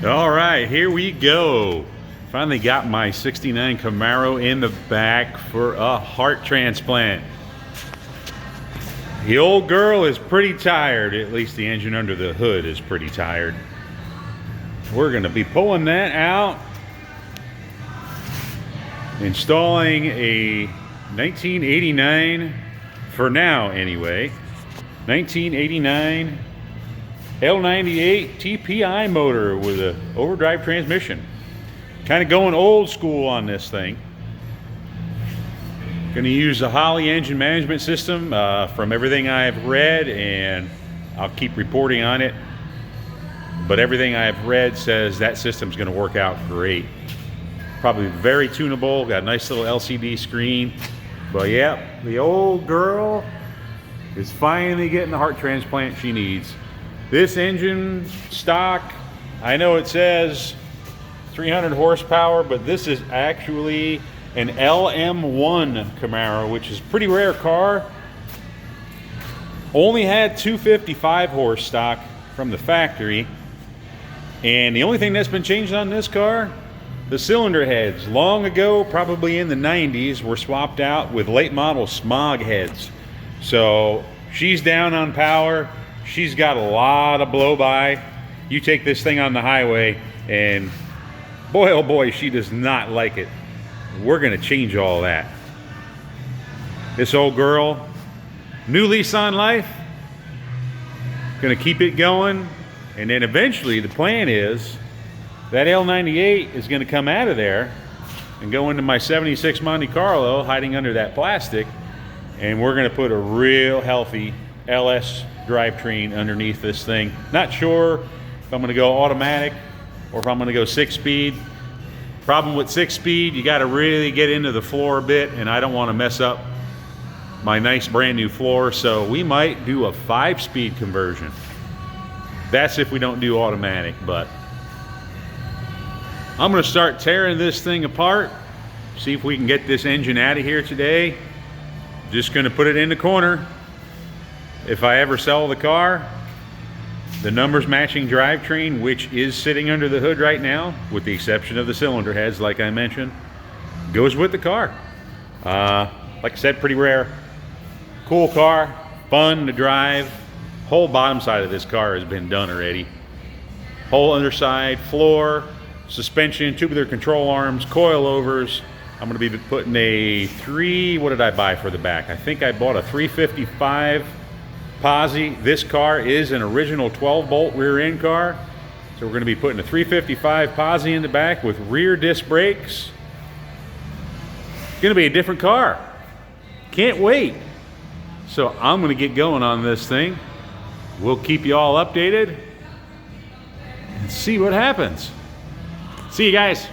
All right, here we go. Finally got my 69 Camaro in the back for a heart transplant. The old girl is pretty tired, at least the engine under the hood is pretty tired. We're gonna be pulling that out, installing a 1989, for now anyway, 1989 L98 TPI motor with a overdrive transmission. Kind of going old school on this thing. Gonna use the Holley engine management system from everything I've read, and I'll keep reporting on it. But everything I've read says that system's gonna work out great. Probably very tunable, got a nice little LCD screen. But yeah, the old girl is finally getting the heart transplant she needs. This engine, stock, I know it says 300 horsepower, but this is actually an LM1 Camaro, which is a pretty rare car. Only had 255 horse stock from the factory. And the only thing that's been changed on this car, the cylinder heads. Long ago, probably in the 90s, were swapped out with late model smog heads. So she's down on power. She's got a lot of blow by. You take this thing on the highway and boy, oh boy, she does not like it. We're gonna change all that. This old girl, new lease on life, gonna keep it going, and then eventually the plan is that L98 is gonna come out of there and go into my 76 Monte Carlo hiding under that plastic, and we're gonna put a real healthy LS drivetrain underneath this thing. Not sure if I'm gonna go automatic or if I'm gonna go 6-speed. Problem with 6-speed, you gotta really get into the floor a bit, and I don't wanna mess up my nice brand new floor, so we might do a 5-speed conversion. That's if we don't do automatic, but I'm gonna start tearing this thing apart, see if we can get this engine out of here today. Just gonna put it in the corner. If I ever sell the car, the numbers matching drivetrain, which is sitting under the hood right now, with the exception of the cylinder heads, like I mentioned, goes with the car. Like I said, pretty rare. Cool car, fun to drive. Whole bottom side of this car has been done already. Whole underside, floor, suspension, tubular control arms, coilovers. I'm gonna be putting what did I buy for the back? I think I bought a 355 posi. This car is an original 12-bolt rear end car. So we're gonna be putting a 355 posi in the back with rear disc brakes. It's gonna be a different car. Can't wait. So I'm gonna get going on this thing. We'll keep you all updated and see what happens. See you guys.